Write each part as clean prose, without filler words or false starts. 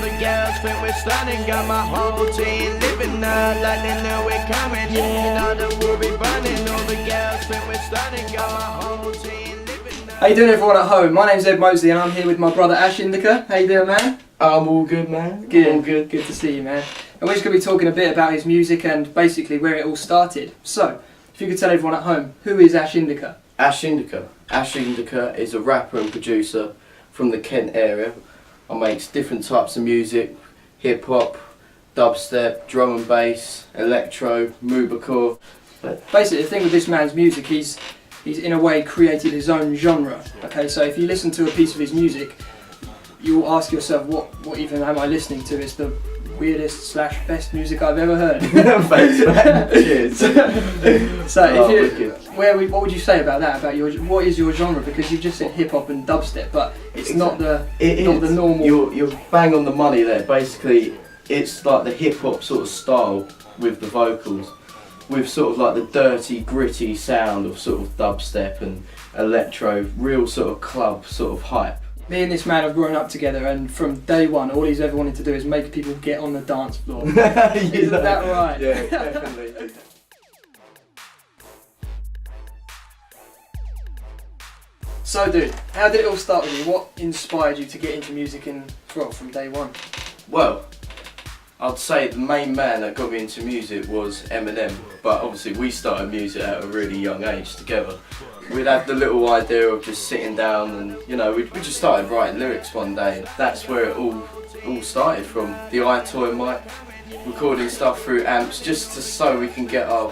the girls think we're stunning. Got my whole team living up like they know we're coming. Yeah, know that we'll be burning. All the girls think we're stunning. Got my whole team living up. How you doing, everyone at home? My name's Ed Mosley and I'm here with my brother Ash Indica. How you doing, man? I'm all good, man. Good. All good. Good to see you, man. And we're just going to be talking a bit about his music and basically where it all started. So, if you could tell everyone at home, who is Ash Indica? Ash Indica. Ash Indica is a rapper and producer from the Kent area. I make different types of music: hip hop, dubstep, drum and bass, electro, moobcore. But basically, the thing with this man's music, he's in a way created his own genre. Okay, so if you listen to a piece of his music, you will ask yourself, what even am I listening to? It's the weirdest / best music I've ever heard. Thanks, man. Cheers. So, what would you say about that? About what is your genre? Because you've just said hip hop and dubstep, but it's not the normal. You're bang on the money there. Basically, it's like the hip hop sort of style with the vocals, with sort of like the dirty, gritty sound of sort of dubstep and electro, real sort of club sort of hype. Me and this man have grown up together, and from day one, all he's ever wanted to do is make people get on the dance floor. Isn't that right? Yeah, definitely. So, dude, how did it all start with you? What inspired you to get into music from day one? Well, I'd say the main man that got me into music was Eminem, but obviously we started music at a really young age together. We'd have the little idea of just sitting down and, you know, we just started writing lyrics one day. That's where it all started from. The iToy mic, recording stuff through amps just so we can get our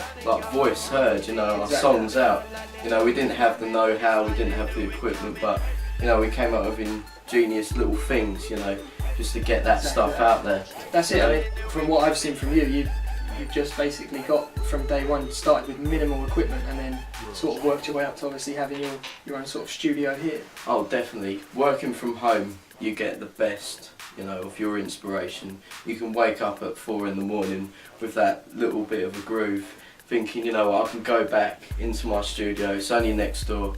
voice heard, you know, our songs out. You know, we didn't have the know-how, we didn't have the equipment, but, you know, we came up with ingenious little things, you know, just to get that stuff out there. That's it. I mean, from what I've seen from you, you've just basically got from day one, started with minimal equipment and then sort of worked your way up to obviously having your own sort of studio here. Oh, definitely. Working from home, you get the best, you know, of your inspiration. You can wake up at 4 in the morning with that little bit of a groove, thinking, you know what, I can go back into my studio, it's only next door,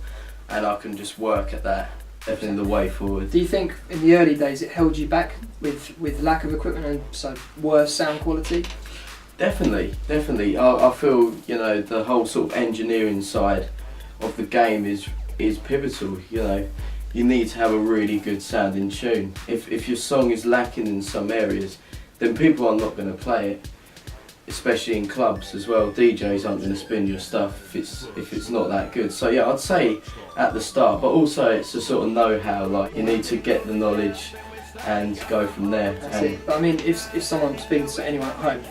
and I can just work at that. Definitely the way forward. Do you think in the early days it held you back with lack of equipment and so worse sound quality? Definitely. I feel, you know, the whole sort of engineering side of the game is pivotal. You know, you need to have a really good sounding tune. If your song is lacking in some areas, then people are not going to play it. Especially in clubs as well, DJs aren't going to spin your stuff if it's not that good. So yeah, I'd say at the start, but also it's a sort of know-how. Like you need to get the knowledge and go from there. That's it. But I mean, if someone speaks to anyone at home,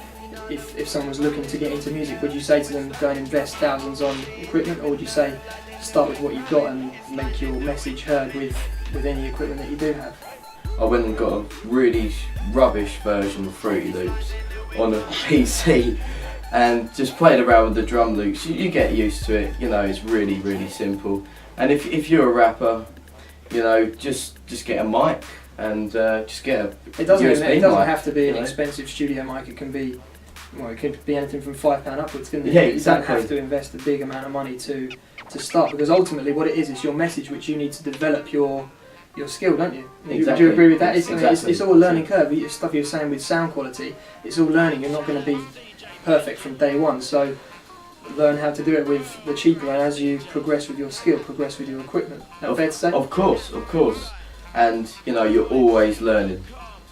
if someone was looking to get into music, would you say to them go and invest thousands on equipment, or would you say start with what you've got and make your message heard with any equipment that you do have? I went and got a really rubbish version of Fruity Loops on a PC and just played around with the drum loops. You get used to it, you know, it's really, really simple. And if you're a rapper, you know, just get a mic and just get a It doesn't mic, have to be an you know? expensive studio mic. It can be, well, it could be anything from £5 upwards, couldn't it? Yeah, exactly. You don't have to invest a big amount of money to start, because ultimately what it is your message, which you need to develop your skill, don't you? Exactly. Do you agree with that? Exactly. It's all a learning curve. Stuff you're saying with sound quality, it's all learning. You're not going to be perfect from day one, so learn how to do it with the cheaper, and as you progress with your skill, progress with your equipment. Is that fair to say? Of course. And you know, you're always learning.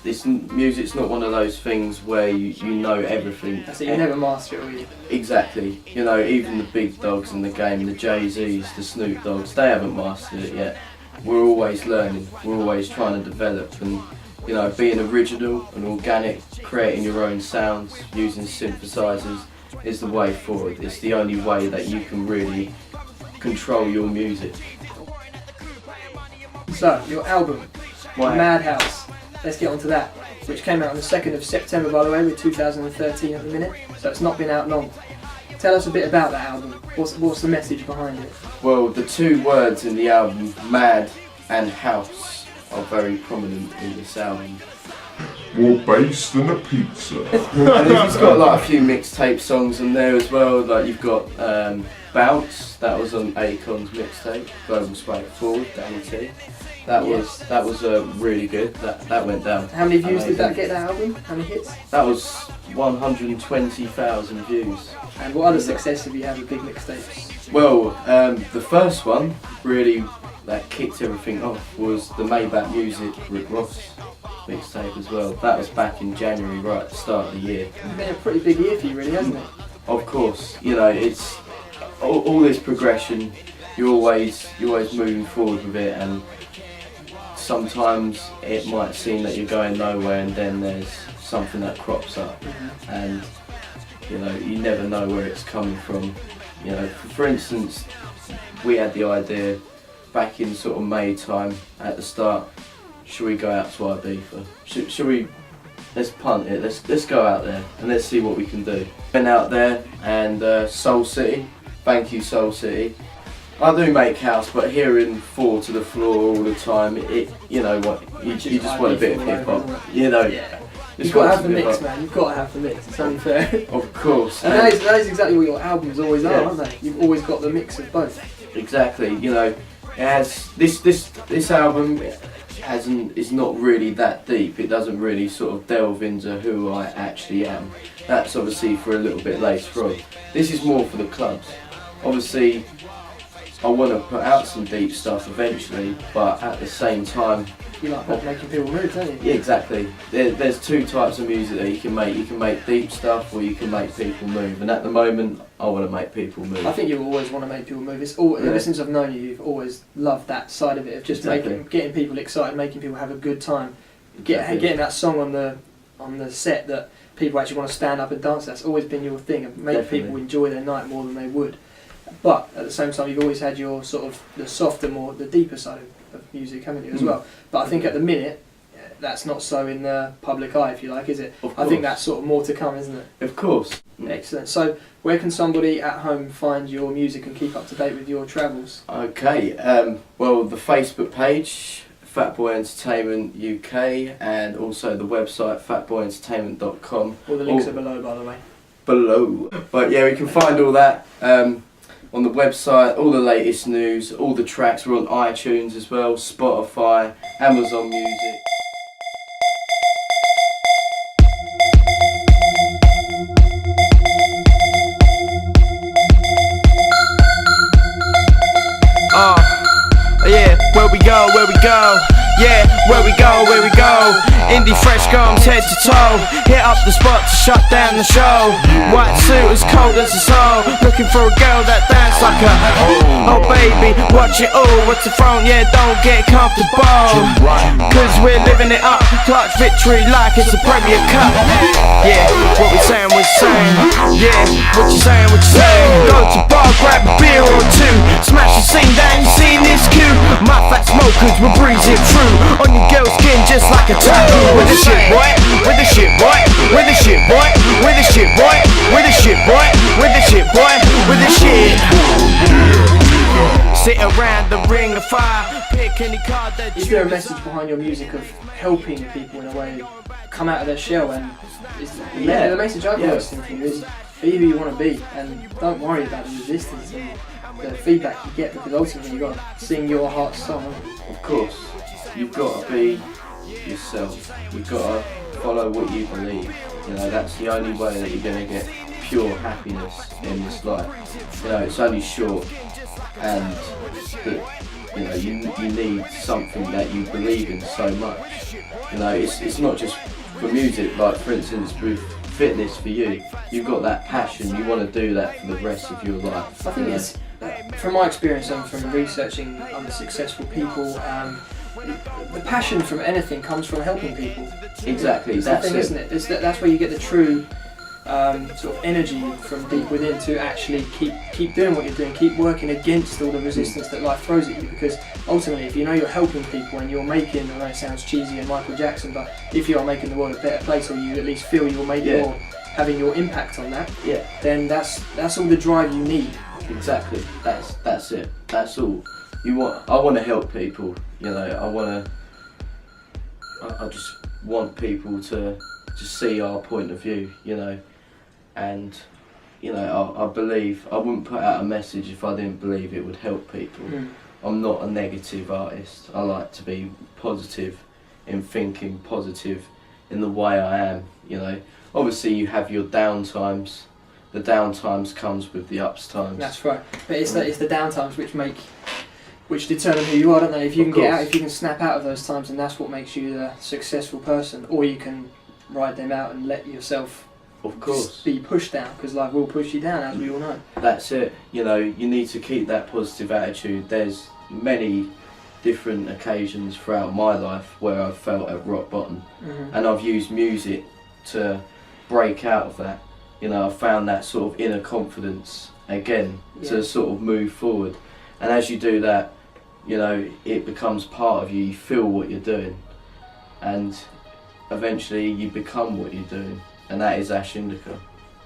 This music's not one of those things where you know everything. That's it, you never master it, will you? Exactly. You know, even the big dogs in the game, the Jay-Z's, the Snoop Dogs, they haven't mastered it yet. We're always learning, we're always trying to develop, and you know, being original and organic, creating your own sounds, using synthesizers is the way forward. It's the only way that you can really control your music. So, your album, Madhouse, let's get on to that, which came out on the 2nd of September, by the way, with 2013 at the minute, so it's not been out long. Tell us a bit about that album. What's the message behind it? Well, the two words in the album, mad and house, are very prominent in this album. more bass than a pizza. And he's got like a few mixtape songs on there as well. Like you've got Bounce, that was on Akon's mixtape, Global Straightforward, Danny T. That was really good. That went down. How many views did amazing. that get, that album? How many hits? That was 120,000 views. And what other success have you had with big mixtapes? Well, the first one really that kicked everything off was the Maybach Music Rick Ross mixtape as well. That was back in January, right at the start of the year. It's been a pretty big year for you, really, hasn't it? Of course, you know, it's all this progression. You're always moving forward with it, and sometimes it might seem that you're going nowhere, and then there's something that crops up, and you know, you never know where it's coming from. You know, for instance, we had the idea back in sort of May time at the start. Should we go out to Ibiza? Should we? Let's punt it. Let's go out there and let's see what we can do. Went out there and Soul City. Thank you, Soul City. I do make house, but hearing Four to the Floor all the time, you know what? You just want a bit of hip hop. You know. Yeah. You've got to have the mix, man. You've got to have the mix. It's only fair. Of course. And that is exactly what your albums always are, aren't they? You've always got the mix of both. Exactly. You know, it has this album is not really that deep. It doesn't really sort of delve into who I actually am. That's obviously for a little bit later on. This is more for the clubs. Obviously, I want to put out some deep stuff eventually, but at the same time, You like making people move, don't you? yeah, exactly. There's two types of music that you can make. You can make deep stuff, or you can make people move. And at the moment, I want to make people move. I think you always want to make people move. Ever since I've known you, you've always loved that side of it, of just getting people excited, making people have a good time, getting that song on the set that people actually want to stand up and dance. That's always been your thing, of make people enjoy their night more than they would. But at the same time, you've always had your sort of the softer, the deeper side of music, haven't you, as well? But I think at the minute, that's not so in the public eye, if you like, is it? I think that's sort of more to come, isn't it? Of course. Excellent. So, where can somebody at home find your music and keep up to date with your travels? Okay. Well, the Facebook page, Fatboy Entertainment UK, and also the website fatboyentertainment.com. All the links are below, by the way. Below. But yeah, we can find all that on the website, all the latest news, all the tracks. We're on iTunes as well, Spotify, Amazon Music. Yeah, where we go, yeah, where we go. Indie fresh gums head to toe. Hit up the spot to shut down the show. White suit as cold as the soul. Looking for a girl that dance like a oh baby, watch it all. What's the front? Yeah, don't get comfortable. Cause we're living it up. Clutch victory like it's a Premier Cup. Yeah, what we saying, yeah, what you saying, Go to bar, grab a beer or two. Smash the scene down, you seen this cue. My fat smokers will breeze it through. On your girl's skin just like a tattoo. With the shit, boy, with the shit, boy, with the shit, boy, with the shit, boy, with the shit, boy, with the shit, boy, with the shit. Sit around the ring of fire, pick any card that you. Is there a message behind your music of helping people in a way come out of their shell? And the message I've always thinking is be who you want to be, and don't worry about the resistance and the feedback you get, because ultimately you've got to sing your heart's song. Of course, you've got to be yourself. You've got to follow what you believe. You know, that's the only way that you're going to get pure happiness in this life. You know, it's only short, and you know, you need something that you believe in so much. You know, it's not just for music. Like for instance, with fitness for you, you've got that passion. You want to do that for the rest of your life. I think it's from my experience and from researching other successful people. The passion from anything comes from helping people. Exactly, that's the thing, isn't it? That's where you get the true sort of energy from deep within to actually keep doing what you're doing, keep working against all the resistance that life throws at you. Because ultimately, if you know you're helping people and you're making, I know it sounds cheesy and Michael Jackson, but if you are making the world a better place, or you at least feel you're making having your impact on that, then that's all the drive you need. Exactly. That's it. That's all. I want to help people. You know, I just want people to just see our point of view, you know, and you know, I believe I wouldn't put out a message if I didn't believe it would help people. I'm not a negative artist. I like to be positive in thinking, positive in the way I am, you know. Obviously you have your down times. The down times comes with the ups times. That's right. But it's the down times which determine who you are, don't they? If you can get out, if you can snap out of those times, and that's what makes you a successful person. Or you can ride them out and let yourself be pushed down, because life will push you down, as we all know. That's it. You know, you need to keep that positive attitude. There's many different occasions throughout my life where I've felt at rock bottom, and I've used music to break out of that. You know, I've found that sort of inner confidence again to sort of move forward. And as you do that, you know, it becomes part of you. You feel what you're doing, and eventually you become what you're doing. And that is Ash Indica.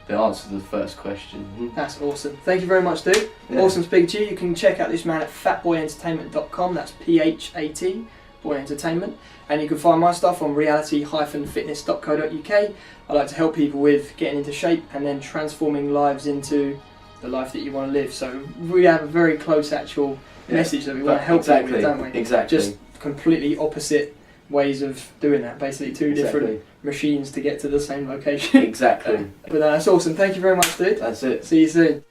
The answer to the first question. That's awesome. Thank you very much, dude. Yeah. Awesome speaking to you. You can check out this man at fatboyentertainment.com. That's PHAT, Boy Entertainment. And you can find my stuff on reality-fitness.co.uk. I like to help people with getting into shape and then transforming lives into the life that you want to live. So we have a very close actual message that we want to help people with, don't we? Exactly. Just completely opposite ways of doing that. Basically two different machines to get to the same location. Exactly. But that's awesome. Thank you very much, dude. That's it. See you soon.